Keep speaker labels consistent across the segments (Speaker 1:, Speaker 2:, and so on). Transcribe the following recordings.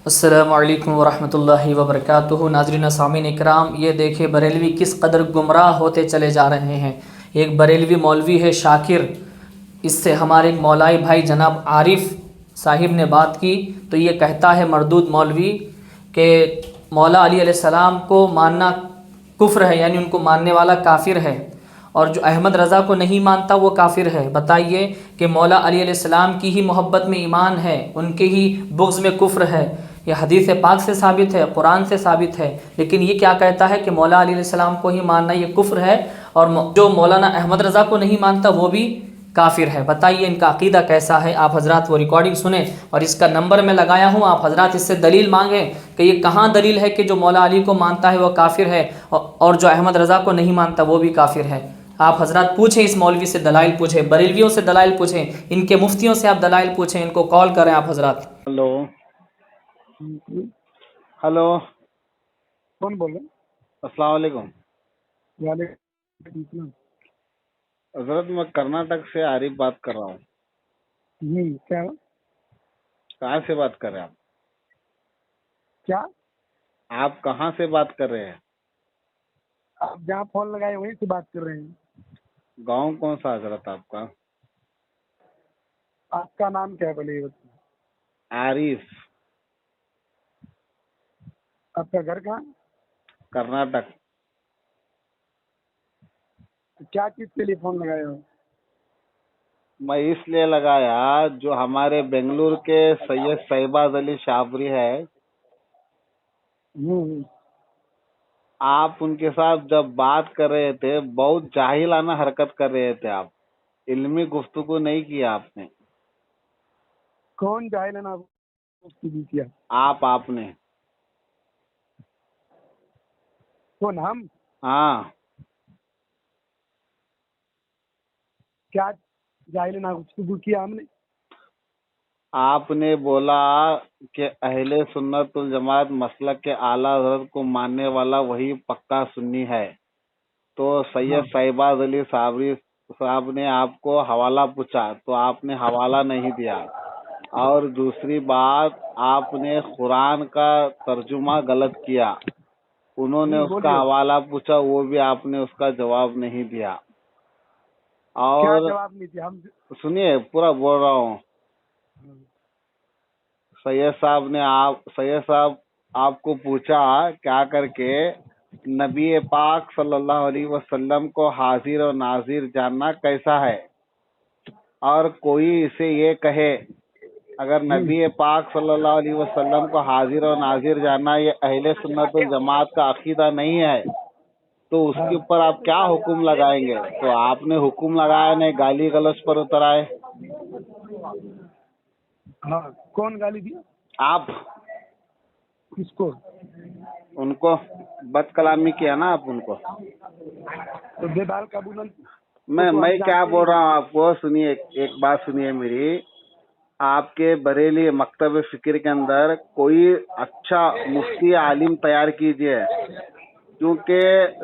Speaker 1: अस्सलामु अलैकुम वरहमतुल्लाहि वबरकातुहू। नाज़रीन सामीन इकराम, ये देखे बरेलवी किस कदर गुमराह होते चले जा रहे हैं। एक बरेलवी मौलवी है शाकिर, इससे हमारे एक मौलाई भाई जनाब आरिफ साहिब ने बात की तो ये कहता है मरदूद मौलवी कि मौला अली अलैहिस्सलाम को मानना कुफ्र है, यानी उनको मानने वाला काफिर है, और जो अहमद रज़ा को नहीं मानता वो काफिर है। बताइए कि मौला अली अलैहिस्सलाम की ही मोहब्बत में ईमान है, उनके ही बुग़्ज़ में कुफ्र है। यह हदीस पाक से साबित है, कुरान से साबित है। लेकिन ये क्या कहता है कि मौला अली अलैहिस्सलाम को ही मानना ये कुफ्र है, और जो मौलाना अहमद रज़ा को नहीं मानता वो भी काफिर है। बताइए इनका अकीदा कैसा है। आप हजरात वो रिकॉर्डिंग सुने, और इसका नंबर मैं लगाया हूँ, आप हजरात इससे दलील मांगें कि ये कहाँ दलील है कि जो मौला अली को मानता है वो काफिर है, और जो अहमद रज़ा को नहीं मानता वो भी काफिर है। आप हजरात पूछें, इस मौलवी से दलाइल पूछें, बरेलवियों से दलाइल पूछें, इनके मुफ्तियों से आप दलाइल पूछें, इनको कॉल करें आप हजरात।
Speaker 2: हेलो। हेलो।
Speaker 3: कौन बोल रहे हैं?
Speaker 2: अस्सलाम वालेकुम।
Speaker 3: वालेकुम सलाम।
Speaker 2: हजरत, मैं कर्नाटक से आरिफ बात कर रहा हूँ।
Speaker 3: क्या
Speaker 2: कहाँ से बात कर रहे हैं
Speaker 3: क्या
Speaker 2: आप कहाँ से बात कर रहे हैं?
Speaker 3: आप जहाँ फोन लगाए वहीं से बात कर रहे हैं।
Speaker 2: गांव कौन सा हजरत आपका?
Speaker 3: आपका नाम क्या है पहले ये बताइए।
Speaker 2: आरिफ।
Speaker 3: आपका घर कहाँ?
Speaker 2: कर्नाटक।
Speaker 3: क्या चीज के लिए फोन लगाए हो?
Speaker 2: मैं इसलिए लगाया, जो हमारे बेंगलुरु के सैयद शहबाज अली शाबरी है,
Speaker 3: हम्म,
Speaker 2: आप उनके साथ जब बात कर रहे थे बहुत जाहिलाना हरकत कर रहे थे आप। इल्मी गुफ्तगू नहीं किया आपने।
Speaker 3: कौन जाहिल है ना उसकी भी किया?
Speaker 2: आपने।
Speaker 3: कौन हम?
Speaker 2: हाँ।
Speaker 3: क्या जाहिल है ना उसकी किया हमने?
Speaker 2: आपने बोला कि अहले सुन्नतुल जमात मसलक के आला हज़रत को मानने वाला वही पक्का सुन्नी है। तो सैयद
Speaker 3: हाँ,
Speaker 2: शहबाज अली साबरी साहब ने आपको हवाला पूछा तो आपने हवाला नहीं दिया। और दूसरी बात, आपने कुरान का तर्जुमा गलत किया। उन्होंने उसका
Speaker 3: बोलिए।
Speaker 2: हवाला पूछा, वो भी आपने उसका जवाब नहीं दिया।
Speaker 3: क्या
Speaker 2: और
Speaker 3: जवाब नहीं दिया हम?
Speaker 2: सुनिए, पूरा बोल रहा हूँ। सैयद साहब आपको पूछा क्या करके, नबी पाक सल्लल्लाहु अलैहि वसल्लम को हाजिर और नाजिर जानना कैसा है? और कोई इसे ये कहे, अगर नबी पाक सल्लल्लाहु अलैहि वसल्लम को हाजिर और नाजिर जानना ये अहले सुन्नतुल जमात का अकीदा नहीं है, तो उसके ऊपर आप क्या हुक्म लगाएंगे? तो आपने हुक्म लगाया नहीं, गाली गलौज पर उतर आए
Speaker 3: हाँ, कौन गाली दिया?
Speaker 2: आप।
Speaker 3: किसको?
Speaker 2: उनको बदकलामी किया ना आप उनको।
Speaker 3: तो बेदाल का बुलंद तो
Speaker 2: मैं
Speaker 3: हम
Speaker 2: क्या
Speaker 3: जानते
Speaker 2: बोल रहा
Speaker 3: ही
Speaker 2: हूँ आपको, सुनिए, एक बात सुनिए मेरी। आपके बरेली मकतब फिक्र के अंदर कोई अच्छा मुफ्ती आलिम तैयार कीजिए, क्योंकि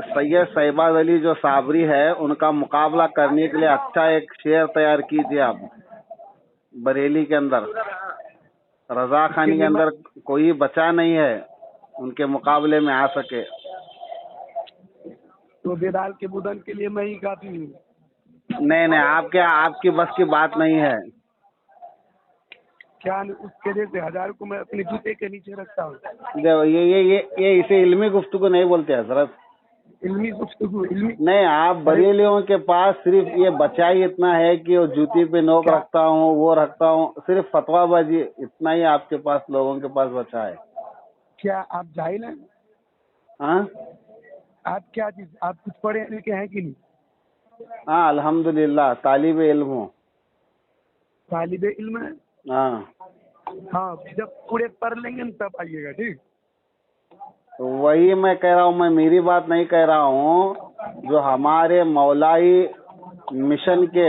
Speaker 2: सैयद शहबाज अली जो साबरी है उनका मुकाबला करने के लिए अच्छा एक शेर तैयार कीजिए आप। बरेली के अंदर, रजा
Speaker 3: उसके
Speaker 2: खानी के
Speaker 3: लिए मैं
Speaker 2: अंदर कोई बचा नहीं है उनके मुकाबले में आ सके।
Speaker 3: तो बेदाल के बुदन के लिए मैं ही काफी हूँ।
Speaker 2: नहीं, आपकी बस की बात नहीं है।
Speaker 3: क्या उसके जैसे हजार को मैं अपने जूते के नीचे रखता हूँ?
Speaker 2: ये इसे इल्मी गुफ्तगू नहीं बोलते हजरत।
Speaker 3: इल्मी गुफ्तगू इल्मी?
Speaker 2: नहीं, आप
Speaker 3: अरे
Speaker 2: बरेलियों के पास सिर्फ ये बचा ही इतना है कि वो जूती पे नोक
Speaker 3: क्या
Speaker 2: रखता हूँ, वो रखता हूँ, सिर्फ फतवाबाजी इतना ही आपके पास, लोगों के पास बचा है।
Speaker 3: क्या आप जाहिल हैं?
Speaker 2: हाँ
Speaker 3: आप क्या चीज, आप कुछ पढ़े लिखे हैं कि नहीं?
Speaker 2: हाँ, अल्हम्दुलिल्लाह तालिब इल्म हूँ।
Speaker 3: तालिबे इल्म है?
Speaker 2: हाँ,
Speaker 3: हाँ, जब पूरे पढ़ लेंगे ना तब आइएगा, ठीक?
Speaker 2: तो वही मैं कह रहा हूँ, मैं मेरी बात नहीं कह रहा हूँ। जो हमारे मौलाई मिशन के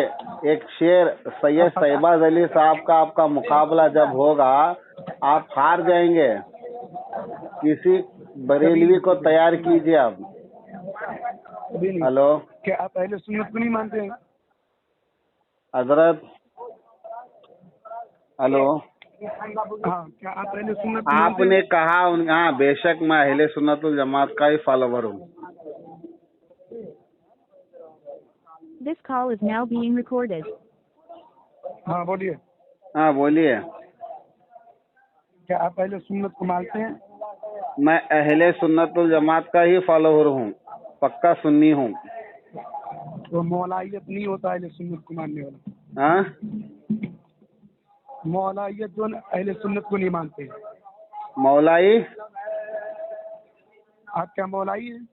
Speaker 2: एक शेर सैयद शहबाज अली साहब का आपका मुकाबला जब होगा, आप हार जाएंगे। किसी
Speaker 3: कभी
Speaker 2: बरेलवी
Speaker 3: नहीं,
Speaker 2: को
Speaker 3: कभी
Speaker 2: तैयार
Speaker 3: नहीं,
Speaker 2: कीजिए आप।
Speaker 3: कभी नहीं।
Speaker 2: हेलो
Speaker 3: क्या आप पहले सुन्नत को नहीं मानते हैं?
Speaker 2: हजरत। हेलो।
Speaker 3: हाँ, क्या आप अहले सुन्नत को मानते
Speaker 2: आपने
Speaker 3: हैं?
Speaker 2: कहा हाँ बेशक मैं अहले सुन्नतुल जमात का ही फॉलोवर हूँ।
Speaker 4: This call is now being recorded.
Speaker 3: हाँ बोलिए,
Speaker 2: हाँ बोलिए।
Speaker 3: क्या आप अहले सुन्नत को मानते हैं?
Speaker 2: मैं अहले सुन्नतुल जमात का ही फॉलोवर हूँ, पक्का सुन्नी हूँ।
Speaker 3: तो मौलाइयत नहीं होता अहले सुन्नत को मानने वाला।
Speaker 2: हाँ
Speaker 3: मौलाइयत जो है अहले सुन्नत को नहीं मानते।
Speaker 2: मौलाई,
Speaker 3: आप क्या मौलाई हैं?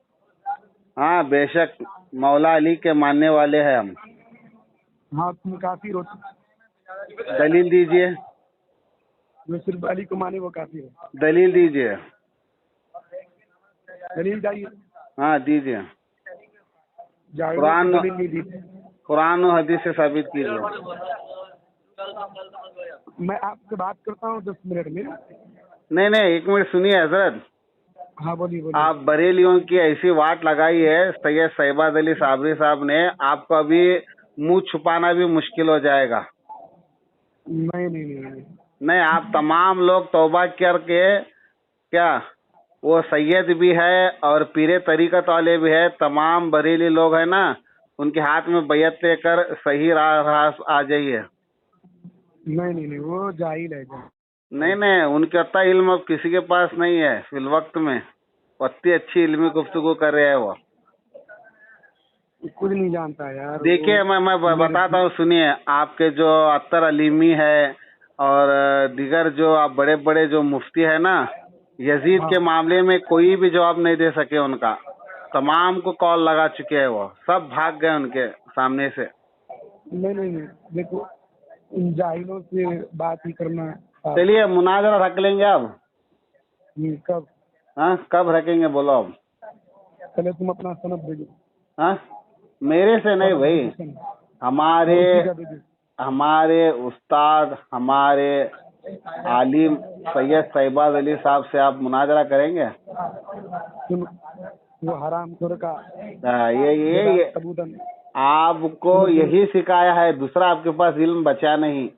Speaker 2: हाँ बेशक मौला अली के मानने वाले हैं हम।
Speaker 3: हाँ, तुम काफिर हो।
Speaker 2: दलील दीजिए,
Speaker 3: जो सिर्फ अली को माने वो काफिर है।
Speaker 2: दलील दीजिए।
Speaker 3: दलील चाहिए?
Speaker 2: हाँ दीजिए,
Speaker 3: जाहिर
Speaker 2: कुरान
Speaker 3: दलील नहीं दी।
Speaker 2: कुरान और हदीस से साबित कीजिए।
Speaker 3: मैं आपसे बात करता हूँ 10 मिनट में।
Speaker 2: नहीं नहीं, एक मिनट सुनिए हजरत।
Speaker 3: हाँ बोलिए बोलिए।
Speaker 2: आप बरेलियों की ऐसी वाट लगाई है सैयद शहबाज अली साबरी साहब ने, आपको अभी मुंह छुपाना भी मुश्किल हो जाएगा।
Speaker 3: नहीं नहीं नहीं नहीं।
Speaker 2: नहीं, आप तमाम लोग तौबा करके, क्या वो सैयद भी है और पीरे तरीकत वाले भी है, तमाम बरेली लोग है ना, उनके हाथ में बैयत लेकर सही राह आ जाइए।
Speaker 3: नहीं नहीं नहीं, वो जाहिल है जाहिल।
Speaker 2: नहीं नहीं, उनके इतना इल्म अब किसी के पास नहीं है फिल वक्त में। इतनी अच्छी इल्मी गुफ्तगू कर रहे हैं वो।
Speaker 3: कुछ नहीं जानता यार।
Speaker 2: देखिए मैं बताता हूँ, सुनिए। आपके जो अत्तर अलीमी है और दीगर जो आप बड़े बड़े जो मुफ्ती है ना, यजीद के मामले में कोई भी जवाब नहीं दे सके उनका। तमाम को कॉल लगा चुके हैं, वो सब भाग गए उनके सामने से।
Speaker 3: नहीं नहीं नहीं, देखो इन जाहिलों से बात ही करना।
Speaker 2: चलिए मुनाजरा रख लेंगे अब।
Speaker 3: कब?
Speaker 2: हाँ कब रखेंगे बोलो अब।
Speaker 3: पहले तुम अपना सनद भेजो।
Speaker 2: हाँ मेरे से नहीं भाई, हमारे हमारे उस्ताद, हमारे आलिम सैयद शहबाज अली साहब से आप मुनाजरा करेंगे।
Speaker 3: तुम वो हराम खोर का
Speaker 2: ये
Speaker 3: सबूतन।
Speaker 2: आपको यही सिखाया है, दूसरा आपके पास इल्म बचा नहीं।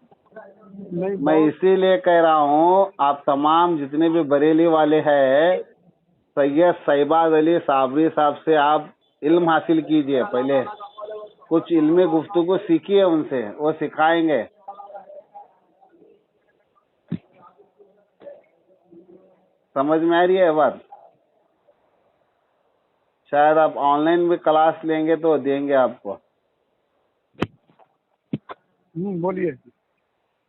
Speaker 3: नहीं,
Speaker 2: मैं इसीलिए कह रहा हूँ, आप तमाम जितने भी बरेली वाले हैं सैयद शहबाज अली साबरी साहब से आप इल्म हासिल कीजिए। पहले कुछ इल्मी गुफ्तगू सीखिए उनसे, वो सिखाएंगे। समझ में आ रही है बात? शायद आप ऑनलाइन भी क्लास लेंगे तो देंगे आपको।
Speaker 3: बोलिए।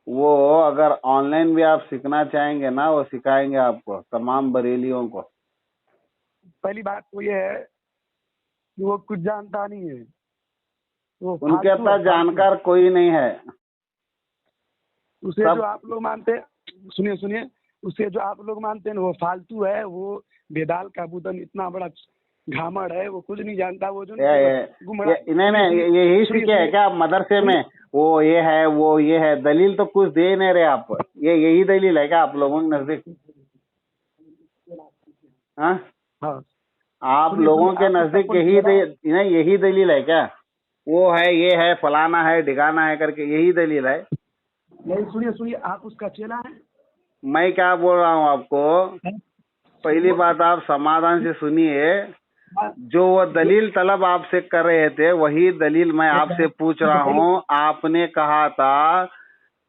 Speaker 2: वो अगर ऑनलाइन भी आप सीखना चाहेंगे ना, वो सिखाएंगे आपको, तमाम बरेलियों को।
Speaker 3: पहली बात तो ये है कि वो कुछ जानता नहीं है। वो
Speaker 2: उनके
Speaker 3: फालतू
Speaker 2: इतना
Speaker 3: है,
Speaker 2: जानकार कोई नहीं है।
Speaker 3: उसे जो आप लोग मानते हैं, सुनिए सुनिए, उसे जो आप लोग मानते हैं वो फालतू है। वो बेदाल का बुदन इतना बड़ा घामड़ है, वो कुछ नहीं जानता। वो जो
Speaker 2: नहीं यही सीखे है क्या आप मदरसे में? वो ये है, वो ये है, दलील तो कुछ दे नहीं रहे आप। यही दलील है क्या आप लोगों के नजदीक? हाँ
Speaker 3: हाँ,
Speaker 2: आप लोगों के नजदीक यही दलील है क्या? वो है, ये है, फलाना है, डिगाना है करके यही दलील है?
Speaker 3: नहीं, सुनिए सुनिए, आप उसका चेला है।
Speaker 2: मैं क्या बोल रहा हूँ आपको, पहली बात आप समाधान से सुनिए। जो वो दलील तलब आपसे कर रहे थे, वही दलील मैं आपसे पूछ रहा हूँ। आपने कहा था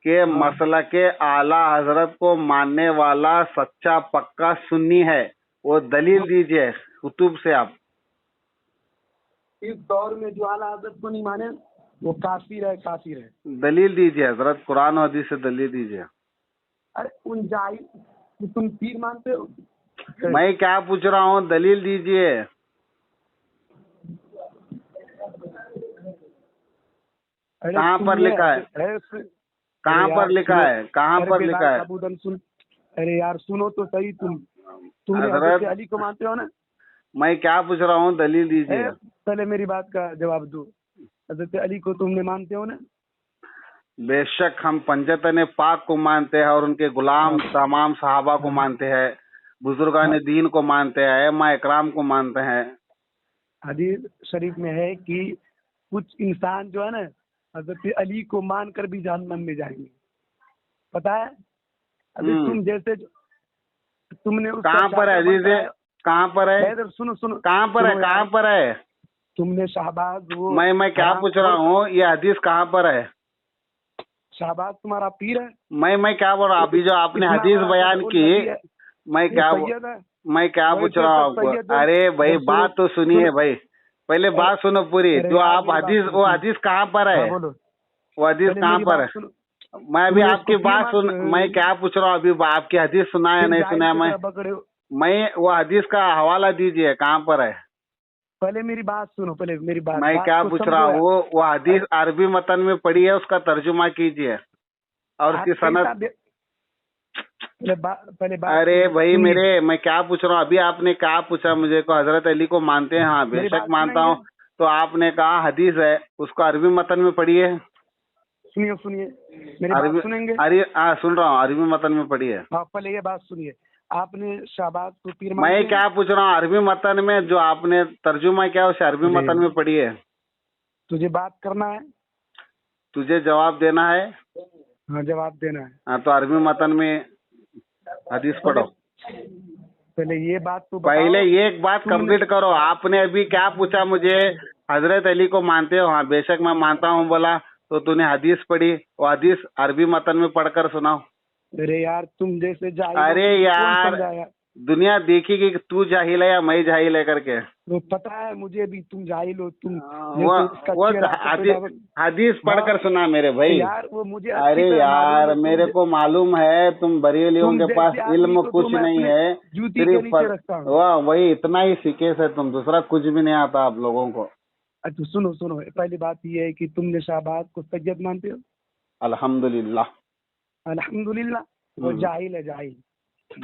Speaker 2: कि मसला के आला हजरत को मानने वाला सच्चा पक्का सुन्नी है, वो दलील दीजिए कुतुब से आप।
Speaker 3: इस दौर में जो आला हजरत को नहीं माने वो काफिर है, काफिर है।
Speaker 2: दलील दीजिए हजरत, कुरान और हदीस से दलील दीजिए।
Speaker 3: अरे उन जाहिल, तुम पीर मानते हो?
Speaker 2: मैं क्या पूछ रहा हूँ, दलील दीजिए। कहाँ पर लिखा है? कहाँ पर लिखा है? कहाँ पर लिखा है?
Speaker 3: सुन, अरे यार सुनो तो सही। तुम
Speaker 2: हजरत
Speaker 3: अली को मानते हो ना?
Speaker 2: मैं क्या पूछ रहा हूँ, दलील दीजिए।
Speaker 3: पहले मेरी बात का जवाब दो। हजरत अली को तुमने मानते हो ना?
Speaker 2: बेशक हम पंजतन पाक को मानते हैं और उनके गुलाम तमाम सहाबा को मानते हैं, बुजुर्गान दीन को मानते हैं, अइम्मा इकराम को मानते हैं।
Speaker 3: हदीस शरीफ में है कि कुछ इंसान जो है ना हजरत अली को मानकर भी जहन्नम में जाएंगे। पता है? अभी तुम जैसे तुमने उसका
Speaker 2: कहाँ पर है
Speaker 3: चाकर
Speaker 2: हदीस है?
Speaker 3: बनवाया।
Speaker 2: कहाँ पर है?
Speaker 3: इधर सुनो सुनो,
Speaker 2: कहाँ पर है?
Speaker 3: सुनो
Speaker 2: कहाँ
Speaker 3: यार,
Speaker 2: पर है?
Speaker 3: तुमने शाहबाज वो
Speaker 2: मैं क्या
Speaker 3: हराम
Speaker 2: पूछ रहा
Speaker 3: खोर-
Speaker 2: हूँ, ये हदीस कहाँ पर है?
Speaker 3: शाहबाज तुम्हारा पीर है।
Speaker 2: मैं क्या बोल रहा हूँ, अभी जो आपने
Speaker 3: इतना
Speaker 2: हदीस
Speaker 3: बड़ा
Speaker 2: बयान
Speaker 3: वो
Speaker 2: की,
Speaker 3: नबी है,
Speaker 2: मैं
Speaker 3: वो
Speaker 2: क्या
Speaker 3: सैयद है।
Speaker 2: मैं क्या पूछ
Speaker 3: वैसे
Speaker 2: रहा हूँ
Speaker 3: सब
Speaker 2: आपको?
Speaker 3: सैयद जो-
Speaker 2: अरे भाई
Speaker 3: जब सुनो-
Speaker 2: बात तो सुनिए
Speaker 3: सुनो-
Speaker 2: भाई, पहले बात सुनो पूरी।
Speaker 3: अरे
Speaker 2: जो
Speaker 3: यार
Speaker 2: आप
Speaker 3: मेरी बात
Speaker 2: हदीस,
Speaker 3: सुनो,
Speaker 2: वो
Speaker 3: सुनो।
Speaker 2: हदीस कहाँ पर
Speaker 3: हाँ
Speaker 2: है?
Speaker 3: बोलो,
Speaker 2: वो हदीस
Speaker 3: पहले
Speaker 2: कहाँ
Speaker 3: मेरी
Speaker 2: पर
Speaker 3: बात
Speaker 2: है?
Speaker 3: सुनो।
Speaker 2: मैं अभी
Speaker 3: तुमने
Speaker 2: आपकी
Speaker 3: उसको पीर
Speaker 2: बात सुन,
Speaker 3: मानते हो?
Speaker 2: मैं क्या पूछ रहा हूँ अभी, आपकी हदीस सुना या
Speaker 3: फिर
Speaker 2: नहीं
Speaker 3: जाहिल
Speaker 2: सुना?
Speaker 3: की
Speaker 2: मैं
Speaker 3: तरह पकड़े हो।
Speaker 2: मैं वो हदीस का हवाला दीजिए, कहाँ पर है?
Speaker 3: पहले मेरी बात सुनो, पहले मेरी बात
Speaker 2: मैं
Speaker 3: बात
Speaker 2: क्या
Speaker 3: को
Speaker 2: पूछ रहा
Speaker 3: समझो यार।
Speaker 2: हूँ, वो हदीस अरबी मतन में पढ़ी है, उसका तर्जुमा कीजिए और
Speaker 3: आप
Speaker 2: उसकी
Speaker 3: कैसा
Speaker 2: सनद।
Speaker 3: पहले बात
Speaker 2: अरे
Speaker 3: सुनो,
Speaker 2: भाई
Speaker 3: सुनिए।
Speaker 2: मेरे, मैं क्या पूछ रहा हूँ अभी, आपने क्या पूछा मुझे को हजरत अली को मानते हैं? हाँ
Speaker 3: मेरी
Speaker 2: बेशक
Speaker 3: बात
Speaker 2: मानता
Speaker 3: सुनेंगे?
Speaker 2: हूँ। तो आपने कहा हदीस है, उसको अरबी मतन में पढ़िए।
Speaker 3: सुनिए सुनिए, मेरी
Speaker 2: अरबी,
Speaker 3: बात सुनेंगे?
Speaker 2: अरे हाँ सुन रहा हूँ, अरबी मतन में पढ़िए।
Speaker 3: हाँ पहले ये बात सुनिए, आपने शाहबाज को पीर मानते
Speaker 2: मैं
Speaker 3: हैं?
Speaker 2: क्या पूछ रहा हूँ, अरबी मतन में जो आपने तर्जुमा किया उसे अरबी
Speaker 3: अरे,
Speaker 2: मतन में पढ़िए।
Speaker 3: तुझे बात करना है?
Speaker 2: तुझे जवाब देना है?
Speaker 3: हाँ जवाब देना है।
Speaker 2: हाँ तो अरबी मतन में हदीस पढ़ो।
Speaker 3: पहले ये बात तो बताओ।
Speaker 2: पहले ये एक बात
Speaker 3: तुमने-
Speaker 2: कंप्लीट करो। आपने अभी क्या पूछा मुझे, हजरत अली को मानते हो? हाँ बेशक मैं मानता हूँ बोला। तो तूने हदीस पढ़ी, वो हदीस अरबी मतन में पढ़कर सुनाओ।
Speaker 3: अरे यार तुम जैसे जाहिल हो,
Speaker 2: अरे
Speaker 3: कौन
Speaker 2: यार,
Speaker 3: समझाया?
Speaker 2: दुनिया देखेगी कि तू जाहिल है या मैं जाहिल है करके।
Speaker 3: वो पता है मुझे भी, तुम जाहिल हो। तुम
Speaker 2: वो
Speaker 3: जैसे उसका
Speaker 2: वो
Speaker 3: चेहरा
Speaker 2: हदीस,
Speaker 3: पकड़ा-
Speaker 2: हदीस पढ़कर
Speaker 3: हाँ,
Speaker 2: सुना मेरे भाई।
Speaker 3: यार वो मुझे अच्छी
Speaker 2: अरे
Speaker 3: तरह मालूम
Speaker 2: यार
Speaker 3: है।
Speaker 2: मेरे को मालूम है, तुम बरेलियों
Speaker 3: तुम
Speaker 2: के
Speaker 3: जैसे
Speaker 2: पास
Speaker 3: आदमी
Speaker 2: इल्म
Speaker 3: को तो
Speaker 2: कुछ
Speaker 3: मैं
Speaker 2: नहीं
Speaker 3: अपने
Speaker 2: है,
Speaker 3: जूती के
Speaker 2: सिर्फ
Speaker 3: नीचे रखता हूँ।
Speaker 2: वाह वही इतना ही सीखे से तुम, दूसरा कुछ भी नहीं आता आप लोगों को।
Speaker 3: अच्छा सुनो सुनो, पहली बात ये है कि तुमने शाहबाज को सैयद मानते हो?
Speaker 2: अल्हम्दुलिल्लाह।
Speaker 3: अल्हम्दुलिल्लाह। वो जाहिल है, जाहिल।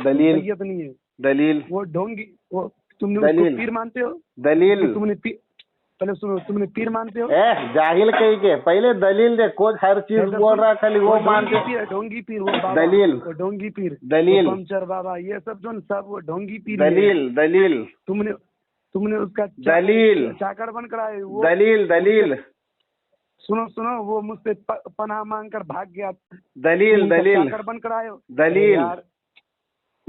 Speaker 2: दलील,
Speaker 3: सैयद नहीं है
Speaker 2: दलील,
Speaker 3: वो, ढोंगी। वो तुमने उसको
Speaker 2: दलील,
Speaker 3: पीर मानते हो?
Speaker 2: दलील।
Speaker 3: कि तुमने पहले सुनो, तुमने पीर मानते हो?
Speaker 2: जाहिल कही के पहले दलील दे। कोच हर चीज
Speaker 3: इधर
Speaker 2: बोल
Speaker 3: सुन,
Speaker 2: रहा खाली वो मानते।
Speaker 3: ढोंगी पीर है, ढोंगी पीर वो बाबा।
Speaker 2: दलील,
Speaker 3: वो ढोंगी पीर,
Speaker 2: दलील,
Speaker 3: वो पंचर बाबा, ये सब जो न, सब वो ढोंगी पीर ही है।
Speaker 2: दलील, दलील,
Speaker 3: तुमने उसका
Speaker 2: दलील,
Speaker 3: चाकर बन कर आए वो।
Speaker 2: दलील, दलील,
Speaker 3: सुनो सुनो, वो मुझसे पनाह मांग कर भाग गया।
Speaker 2: दलील,
Speaker 3: तुम उसका
Speaker 2: दलील,
Speaker 3: चाकर बन कर आए हो।
Speaker 2: दलील,
Speaker 3: यार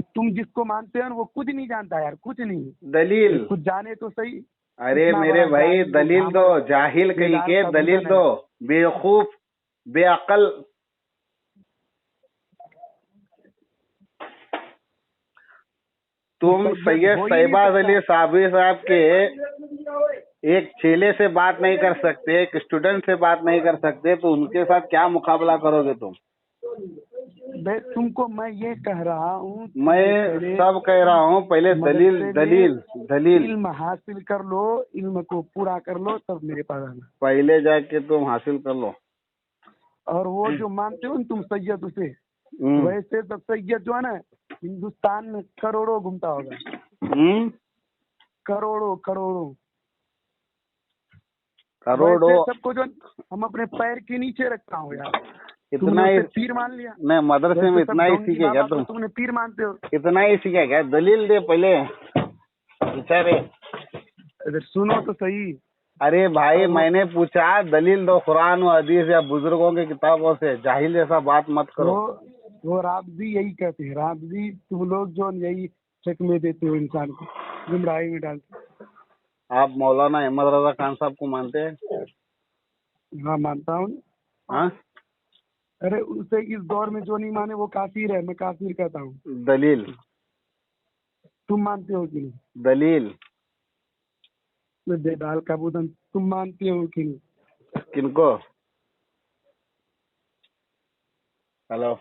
Speaker 3: तुम जिसको मानते हो ना, वो कुछ नहीं जानता यार, कुछ नहीं।
Speaker 2: दलील।
Speaker 3: कुछ जाने तो सही।
Speaker 2: अरे
Speaker 3: इतना
Speaker 2: मेरे
Speaker 3: बड़ा
Speaker 2: भाई
Speaker 3: जाहिल, वो
Speaker 2: दलील दो,
Speaker 3: घामड़
Speaker 2: जाहिल कही
Speaker 3: बेदाल
Speaker 2: के
Speaker 3: का
Speaker 2: दलील
Speaker 3: बूदन है।
Speaker 2: दो, बेवकूफ, बेअकल। तुम
Speaker 3: सैयद
Speaker 2: सैयद
Speaker 3: हो ही नहीं
Speaker 2: शहबाज
Speaker 3: सकता।
Speaker 2: अली साबरी साहब के एक चेले से बात नहीं कर सकते, एक स्टूडेंट से बात नहीं कर सकते, तो उनके साथ क्या मुकाबला करोगे तुम?
Speaker 3: तुमको मैं ये कह रहा हूँ,
Speaker 2: मैं सब कह रहा हूँ, पहले दलील,
Speaker 3: मदरसे में
Speaker 2: दलील, दलील।
Speaker 3: इल्म हासिल कर लो, इल्म को पूरा कर लो, तब मेरे पास आना।
Speaker 2: पहले जाके तुम हासिल कर लो।
Speaker 3: और वो जो मानते हो ना तुम सैयद उसे,
Speaker 2: हम्म,
Speaker 3: वैसे तो सैयद जो है ना, हिंदुस्तान में करोड़ों घूमता होगा। करोड़ों करोड़ों
Speaker 2: करोड़ों।
Speaker 3: वैसे सबको जो हम अपने पैर के नीचे रखता हूँ यार।
Speaker 2: इतना
Speaker 3: तुमने
Speaker 2: ही
Speaker 3: उसे पीर मान लिया।
Speaker 2: नहीं, मदरसे में
Speaker 3: वैसे सब
Speaker 2: इतना ही
Speaker 3: ढोंगी
Speaker 2: सीखे क्या
Speaker 3: बाबा को
Speaker 2: तुम?
Speaker 3: तुमने पीर मानते हो।
Speaker 2: इतना ही सीखे क्या? दलील दे पहले बेचारे।
Speaker 3: अरे सुनो तो सही।
Speaker 2: अरे भाई
Speaker 3: और
Speaker 2: मैंने पूछा दलील दो, कुरान और हदीस या बुजुर्गों की किताबों से। जाहिल जैसा बात मत करो।
Speaker 3: वो राबजी यही कहते हैं, राबजी तुम लोग जो यही चकमे देते हो इंसान को, गुमराही में डालते।
Speaker 2: आप मौलाना अहमद रजा खान साहब को मानते हैं?
Speaker 3: हाँ मानता हूँ।
Speaker 2: हाँ,
Speaker 3: अरे उसे इस दौर में जो नहीं माने वो काफिर है, मैं काफिर कहता हूँ।
Speaker 2: दलील,
Speaker 3: तुम मानते हो कि नहीं?
Speaker 2: दलील।
Speaker 3: बेदाल का बुदन, तुम मानते हो कि नहीं?
Speaker 2: किनको? हेलो।